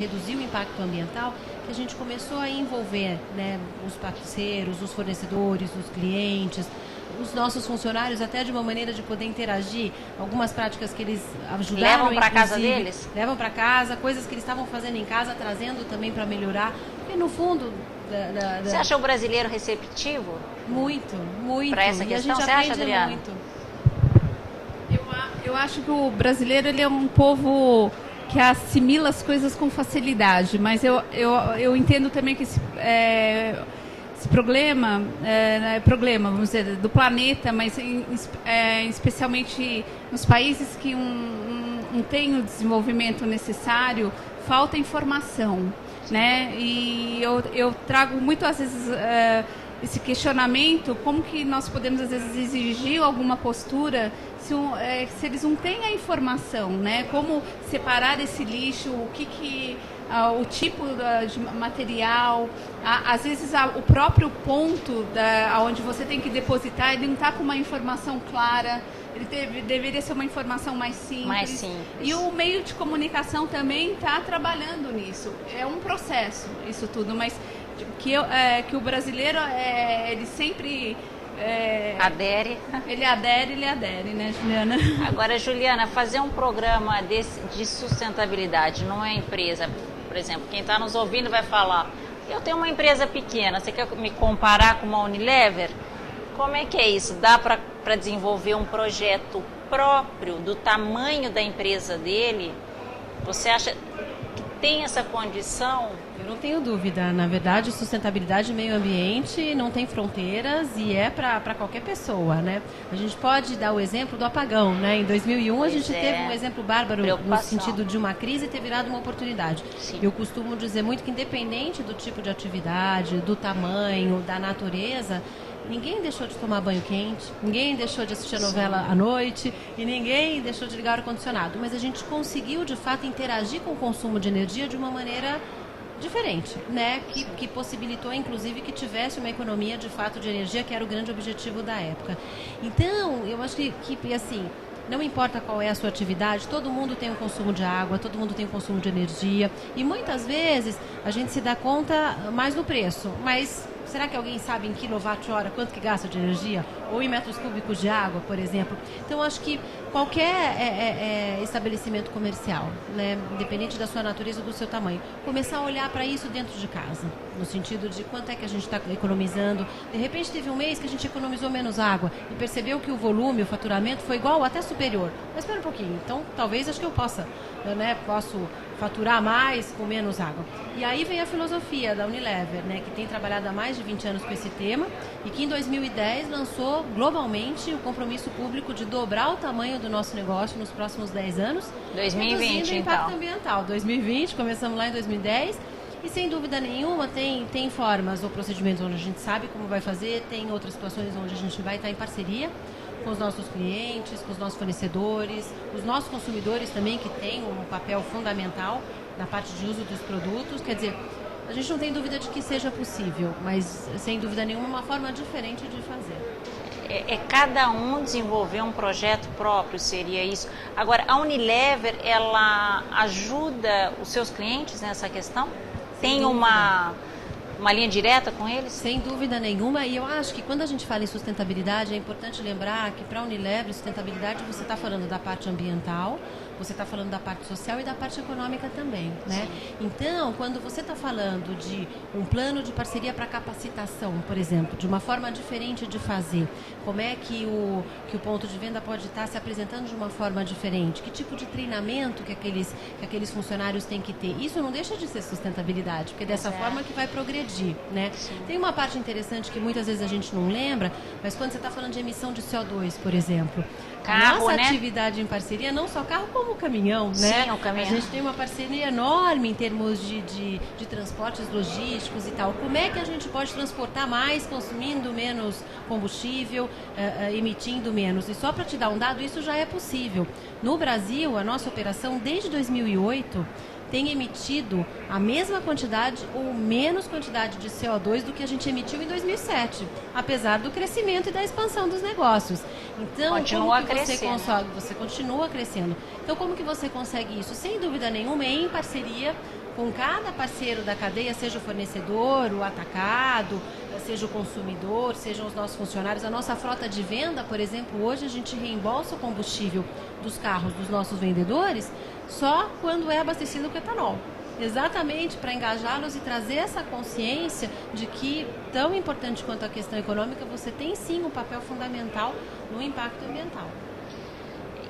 reduzir o impacto ambiental, que a gente começou a envolver, né, os parceiros, os fornecedores, os clientes, os nossos funcionários, até de uma maneira de poder interagir, algumas práticas que eles ajudaram, levam para casa deles? Levam para casa, coisas que eles estavam fazendo em casa, trazendo também para melhorar, porque no fundo... Você acha o brasileiro receptivo? Muito, muito. Para essa questão, e a gente você acha, Adriana? muito. Eu acho que o brasileiro ele é um povo que assimila as coisas com facilidade, mas eu entendo também que esse problema, vamos dizer, do planeta, mas especialmente nos países que não têm o desenvolvimento necessário, falta informação, né? E eu trago muito, às vezes, esse questionamento, como que nós podemos, às vezes, exigir alguma postura se eles não têm a informação, né? Como separar esse lixo, o tipo de material, às vezes o próprio ponto onde você tem que depositar, ele não está com uma informação clara, ele deveria ser uma informação mais simples. E o meio de comunicação também está trabalhando nisso. É um processo, isso tudo, mas que o brasileiro, ele sempre... adere, né, Juliana? Agora, Juliana, fazer um programa de sustentabilidade numa empresa, por exemplo, quem está nos ouvindo vai falar, eu tenho uma empresa pequena, você quer me comparar com uma Unilever? Como é que é isso? Dá para desenvolver um projeto próprio do tamanho da empresa dele? Você acha que tem essa condição? Eu não tenho dúvida. Na verdade, sustentabilidade e meio ambiente não tem fronteiras e é para qualquer pessoa, né? A gente pode dar o exemplo do apagão, né? Em 2001 a gente teve um exemplo bárbaro no sentido de uma crise ter virado uma oportunidade. Sim. Eu costumo dizer muito que independente do tipo de atividade, do tamanho, da natureza, ninguém deixou de tomar banho quente, ninguém deixou de assistir a novela à noite e ninguém deixou de ligar o ar-condicionado. Mas a gente conseguiu, de fato, interagir com o consumo de energia de uma maneira diferente, né? Que possibilitou, inclusive, que tivesse uma economia, de fato, de energia, que era o grande objetivo da época. Então, eu acho que assim... Não importa qual é a sua atividade, todo mundo tem um consumo de água, todo mundo tem um consumo de energia. E muitas vezes a gente se dá conta mais no preço. Mas será que alguém sabe em quilowatt-hora quanto que gasta de energia? Ou em metros cúbicos de água, por exemplo? Então, acho que qualquer estabelecimento comercial, né, independente da sua natureza ou do seu tamanho, começar a olhar para isso dentro de casa. No sentido de quanto é que a gente está economizando. De repente, teve um mês que a gente economizou menos água e percebeu que o volume, o faturamento foi igual ou até superior. Mas espera um pouquinho. Então, talvez, acho que eu posso faturar mais com menos água. E aí vem a filosofia da Unilever, né, que tem trabalhado há mais de 20 anos com esse tema e que em 2010 lançou globalmente o compromisso público de dobrar o tamanho do nosso negócio nos próximos 10 anos. 2020, o impacto ambiental. 2020, começamos lá em 2010. E sem dúvida nenhuma tem formas ou procedimentos onde a gente sabe como vai fazer, tem outras situações onde a gente vai estar em parceria com os nossos clientes, com os nossos fornecedores, os nossos consumidores também, que têm um papel fundamental na parte de uso dos produtos. Quer dizer, a gente não tem dúvida de que seja possível, mas sem dúvida nenhuma uma forma diferente de fazer. Cada um desenvolver um projeto próprio, seria isso. Agora, a Unilever, ela ajuda os seus clientes nessa questão? Tem uma linha direta com eles? Sem dúvida nenhuma, e eu acho que quando a gente fala em sustentabilidade, é importante lembrar que para a Unilever, sustentabilidade, você está falando da parte ambiental, você está falando da parte social e da parte econômica também, né? Então, quando você está falando de um plano de parceria para capacitação, por exemplo, de uma forma diferente de fazer, como é que o ponto de venda pode estar se apresentando de uma forma diferente, que tipo de treinamento que aqueles funcionários têm que ter, isso não deixa de ser sustentabilidade, porque é dessa forma que vai progredir, né? Tem uma parte interessante que muitas vezes a gente não lembra, mas quando você está falando de emissão de CO2, por exemplo, carro, nossa né? atividade em parceria, não só carro como caminhão, né? Sim, o caminhão. A gente tem uma parceria enorme em termos de transportes logísticos e tal. Como é que a gente pode transportar mais, consumindo menos combustível, emitindo menos? E só para te dar um dado, isso já é possível. No Brasil, a nossa operação, desde 2008, tem emitido a mesma quantidade ou menos quantidade de CO2 do que a gente emitiu em 2007, apesar do crescimento e da expansão dos negócios. Então, continua como que crescendo. você continua crescendo. Então, como que você consegue isso? Sem dúvida nenhuma, é em parceria com cada parceiro da cadeia, seja o fornecedor, o atacado, seja o consumidor, sejam os nossos funcionários. A nossa frota de venda, por exemplo, hoje a gente reembolsa o combustível dos carros dos nossos vendedores só quando é abastecido com etanol. Exatamente para engajá-los e trazer essa consciência de que, tão importante quanto a questão econômica, você tem sim um papel fundamental no impacto ambiental.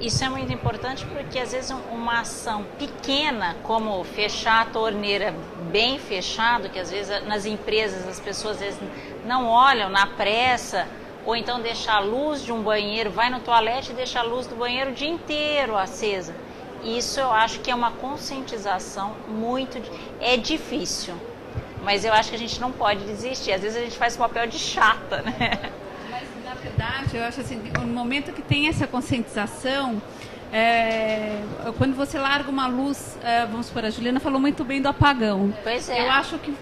Isso é muito importante porque às vezes uma ação pequena, como fechar a torneira bem fechado, que às vezes nas empresas as pessoas às vezes não olham na pressa, ou então deixar a luz de um banheiro, vai no toalete e deixa a luz do banheiro o dia inteiro acesa. Isso eu acho que é uma conscientização é difícil, mas eu acho que a gente não pode desistir. Às vezes a gente faz o papel de chata, né? Mas, na verdade, eu acho assim, no momento que tem essa conscientização, quando você larga uma luz, vamos supor, a Juliana falou muito bem do apagão. Pois é. Eu acho que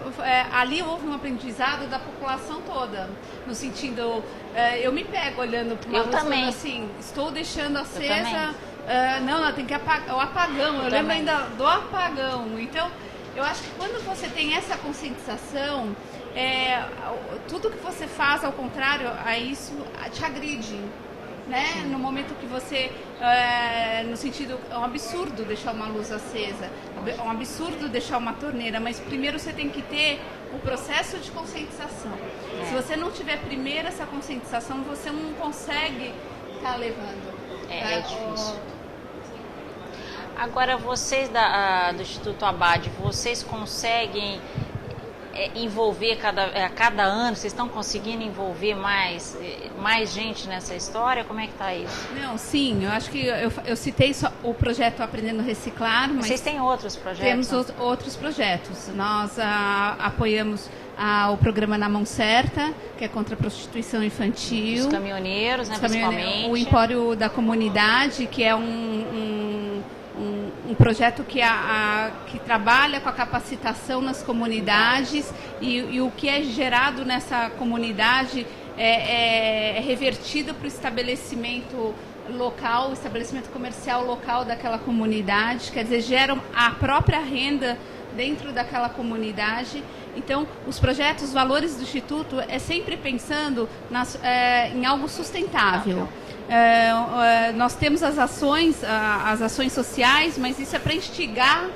ali houve um aprendizado da população toda, no sentido, eu me pego olhando para uma luz também. falando assim, estou deixando acesa, não, tem que apagar, o apagão, eu lembro ainda do apagão. Então, eu acho que quando você tem essa conscientização, tudo que você faz ao contrário a isso te agride, né? No momento que você, no sentido, é um absurdo deixar uma luz acesa, é um absurdo deixar uma torneira, mas primeiro você tem que ter o processo de conscientização. Se você não tiver primeiro essa conscientização, você não consegue estar levando. É difícil. Agora, vocês do Instituto Abade, vocês conseguem envolver cada ano, vocês estão conseguindo envolver mais gente nessa história? Como é que está isso? Não, sim, eu acho que eu citei só o projeto Aprendendo a Reciclar, mas vocês têm outros projetos? Temos outros projetos. Nós apoiamos o programa Na Mão Certa, que é contra a prostituição infantil. Os caminhoneiros, né, principalmente. O Empório da Comunidade, que é um projeto que trabalha com a capacitação nas comunidades e o que é gerado nessa comunidade é revertido para o estabelecimento local, o estabelecimento comercial local daquela comunidade, quer dizer, geram a própria renda dentro daquela comunidade. Então, os projetos, os valores do Instituto é sempre pensando em algo sustentável. Nós temos as ações sociais, mas isso é para instigar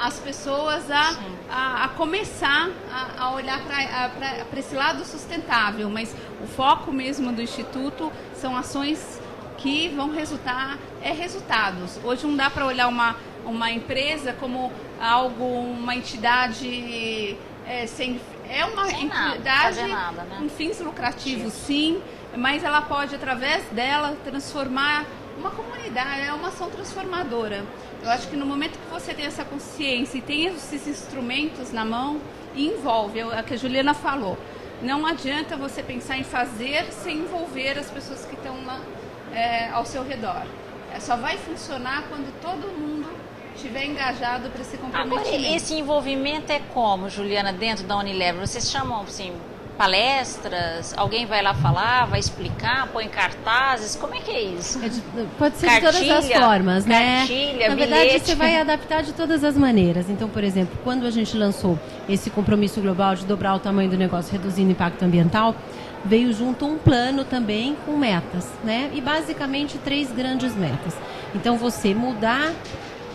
as pessoas a começar a olhar para esse lado sustentável. Mas o foco mesmo do Instituto são ações que vão resultar resultados. Hoje não dá para olhar uma empresa como uma entidade uma entidade com fins lucrativos, sim, mas ela pode, através dela, transformar uma comunidade, é uma ação transformadora. Eu acho que no momento que você tem essa consciência e tem esses instrumentos na mão, envolve, é o que a Juliana falou. Não adianta você pensar em fazer sem envolver as pessoas que estão lá ao seu redor. Só vai funcionar quando todo mundo estiver engajado para esse comprometimento. Agora, esse envolvimento é como, Juliana, dentro da Unilever? Vocês chamam, assim, palestras? Alguém vai lá falar, vai explicar, põe cartazes? Como é que é isso? Pode ser de todas as formas, né? Cartilha, na verdade, você vai adaptar de todas as maneiras. Então, por exemplo, quando a gente lançou esse compromisso global de dobrar o tamanho do negócio reduzindo o impacto ambiental, veio junto um plano também com metas, né? E basicamente 3 grandes metas. Então, você mudar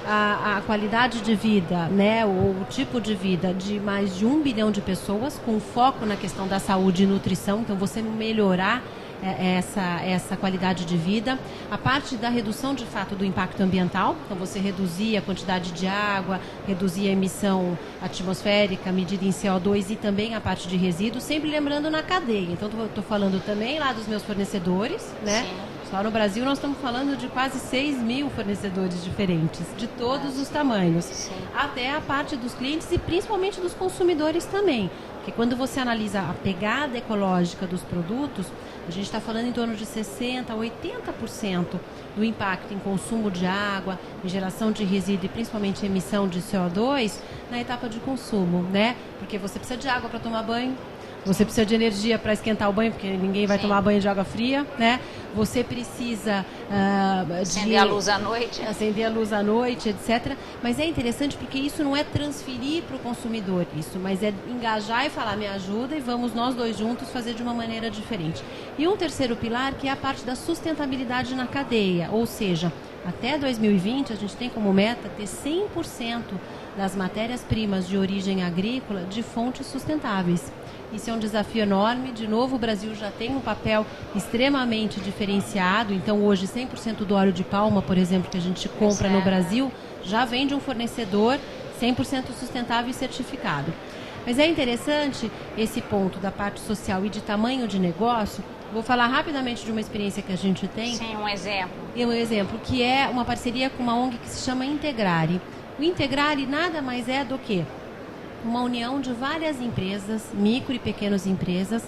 a qualidade de vida, né, o tipo de vida de mais de 1 bilhão de pessoas, com foco na questão da saúde e nutrição. Então, você melhorar essa qualidade de vida. A parte da redução, de fato, do impacto ambiental. Então, você reduzir a quantidade de água, reduzir a emissão atmosférica, medida em CO2 e também a parte de resíduos, sempre lembrando na cadeia. Então, estou falando também lá dos meus fornecedores, né? Sim. Só no Brasil nós estamos falando de quase 6 mil fornecedores diferentes, de todos os tamanhos. Sim. Até a parte dos clientes e principalmente dos consumidores também. Porque quando você analisa a pegada ecológica dos produtos, a gente está falando em torno de 60% a 80% do impacto em consumo de água, em geração de resíduo e principalmente emissão de CO2 na etapa de consumo, né? Porque você precisa de água para tomar banho, Você precisa de energia para esquentar o banho, porque ninguém vai tomar banho de água fria, né? Você precisa acender a luz à noite. Acender a luz à noite, etc. Mas é interessante porque isso não é transferir para o consumidor isso, mas é engajar e falar, me ajuda e vamos nós dois juntos fazer de uma maneira diferente. E um terceiro pilar que é a parte da sustentabilidade na cadeia, ou seja, até 2020 a gente tem como meta ter 100% das matérias-primas de origem agrícola de fontes sustentáveis. Isso é um desafio enorme. De novo, o Brasil já tem um papel extremamente diferenciado. Então, hoje, 100% do óleo de palma, por exemplo, que a gente compra no Brasil, já vem de um fornecedor 100% sustentável e certificado. Mas é interessante esse ponto da parte social e de tamanho de negócio. Vou falar rapidamente de uma experiência que a gente tem. Sim, um exemplo. Um exemplo, que é uma parceria com uma ONG que se chama Integrare. O Integrare nada mais é do que uma união de várias empresas, micro e pequenas empresas,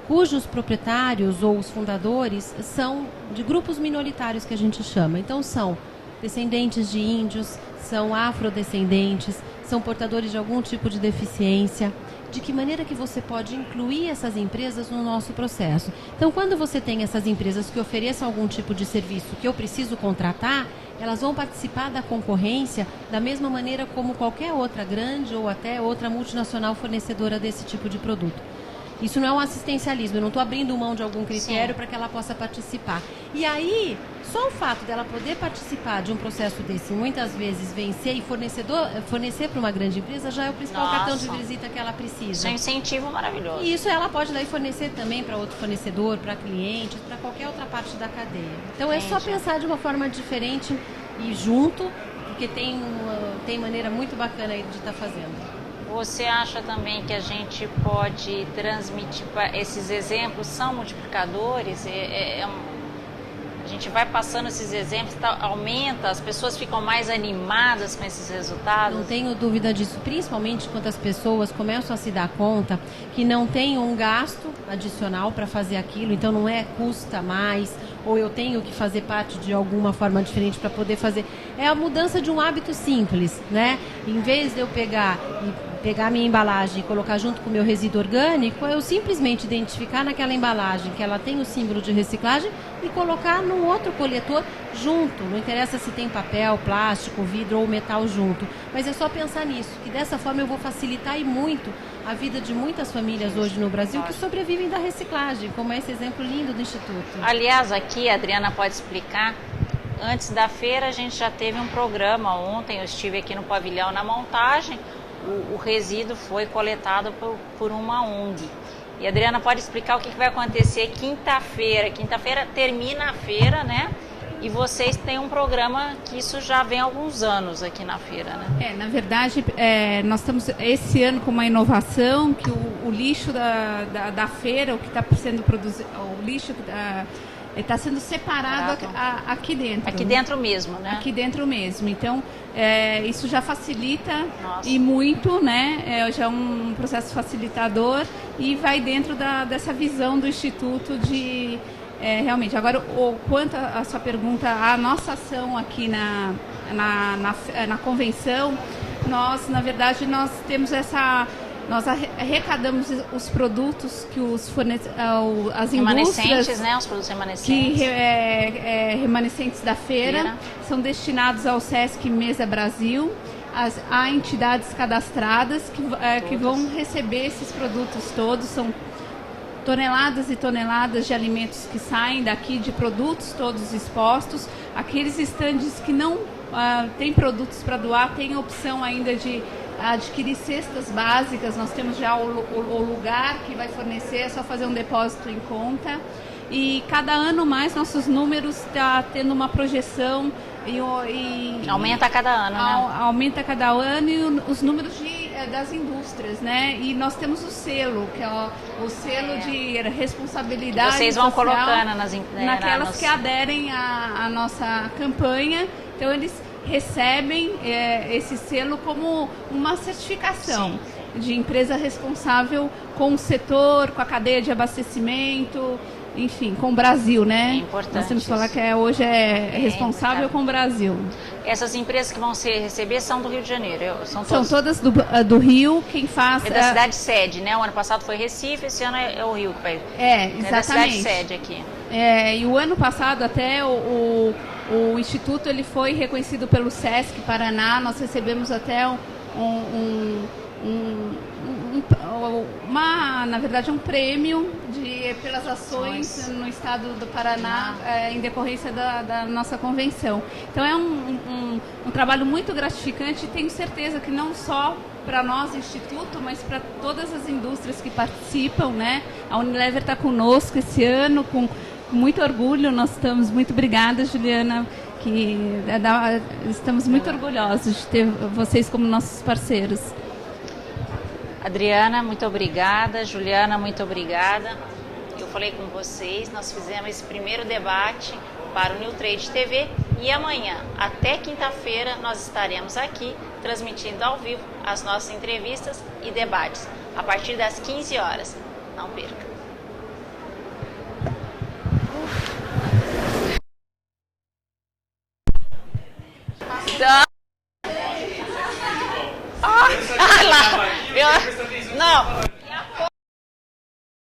cujos proprietários ou os fundadores são de grupos minoritários que a gente chama. Então são descendentes de índios, são afrodescendentes, são portadores de algum tipo de deficiência. De que maneira que você pode incluir essas empresas no nosso processo? Então, quando você tem essas empresas que ofereçam algum tipo de serviço que eu preciso contratar, elas vão participar da concorrência da mesma maneira como qualquer outra grande ou até outra multinacional fornecedora desse tipo de produto. Isso não é um assistencialismo, eu não estou abrindo mão de algum critério para que ela possa participar. E aí, só o fato dela poder participar de um processo desse, muitas vezes vencer e fornecer para uma grande empresa, já é o principal cartão de visita que ela precisa. Isso é um incentivo maravilhoso. E isso ela pode daí fornecer também para outro fornecedor, para clientes, para qualquer outra parte da cadeia. Então é só pensar de uma forma diferente e junto, porque tem maneira muito bacana aí de estar fazendo. Você acha também que a gente pode transmitir, esses exemplos são multiplicadores? A gente vai passando esses exemplos, aumenta, as pessoas ficam mais animadas com esses resultados? Não tenho dúvida disso, principalmente quando as pessoas começam a se dar conta que não tem um gasto adicional para fazer aquilo, então não custa mais, ou eu tenho que fazer parte de alguma forma diferente para poder fazer. É a mudança de um hábito simples, né? Em vez de eu pegar minha embalagem e colocar junto com o meu resíduo orgânico, eu simplesmente identificar naquela embalagem que ela tem o símbolo de reciclagem e colocar num outro coletor junto. Não interessa se tem papel, plástico, vidro ou metal junto, mas é só pensar nisso, que dessa forma eu vou facilitar e muito a vida de muitas famílias hoje no Brasil que sobrevivem da reciclagem, como é esse exemplo lindo do Instituto. Aliás, aqui a Adriana pode explicar. Antes da feira a gente já teve um programa, ontem eu estive aqui no pavilhão na montagem, o resíduo foi coletado por uma ONG. E a Adriana pode explicar o que vai acontecer quinta-feira. Quinta-feira termina a feira, né? E vocês têm um programa que isso já vem há alguns anos aqui na feira, né? Na verdade, nós estamos esse ano com uma inovação que o lixo da feira, o que está sendo produzido, o lixo está sendo separado aqui dentro. Aqui dentro mesmo, né? Aqui dentro mesmo. Então, isso já facilita e muito, né? Já é um processo facilitador e vai dentro dessa visão do Instituto de... realmente, agora, quanto à sua pergunta, a nossa ação aqui na convenção, nós, na verdade, nós temos nós arrecadamos os produtos que as indústrias, né? Os produtos remanescentes, remanescentes da feira são destinados ao Sesc Mesa Brasil, a entidades cadastradas que vão receber esses produtos todos. São toneladas e toneladas de alimentos que saem daqui, de produtos todos expostos. Aqueles estandes que não têm produtos para doar, têm a opção ainda de adquirir cestas básicas. Nós temos já o lugar que vai fornecer, é só fazer um depósito em conta. E cada ano mais nossos números estão tendo uma projeção aumenta a cada ano, né? Aumenta a cada ano e os números das indústrias, né? E nós temos o selo, que é o selo de responsabilidade social. Vocês vão colocando naquelas que aderem à nossa campanha. Então eles recebem esse selo como uma certificação de empresa responsável com o setor, com a cadeia de abastecimento, enfim, com o Brasil, né? É importante Nós temos que falar isso. que hoje é responsável importante. com o Brasil. Essas empresas que vão receber são do Rio de Janeiro? São São todas do Rio, quem faz... é da cidade sede, né? O ano passado foi Recife, esse ano é o Rio que vai... exatamente. É da cidade sede aqui. E o ano passado até o Instituto ele foi reconhecido pelo SESC Paraná, nós recebemos até na verdade, um prêmio pelas ações no estado do Paraná em decorrência da nossa convenção. Então é um trabalho muito gratificante e tenho certeza que não só para nós, Instituto, mas para todas as indústrias que participam, né? A Unilever está conosco esse ano, com muito orgulho, nós estamos muito obrigada, Juliana, estamos muito orgulhosos de ter vocês como nossos parceiros. Adriana, muito obrigada. Juliana, muito obrigada. Eu falei com vocês, nós fizemos esse primeiro debate para o New Trade TV e amanhã, até quinta-feira, nós estaremos aqui transmitindo ao vivo as nossas entrevistas e debates, a partir das 15 horas. Não perca. Então... lá. Não.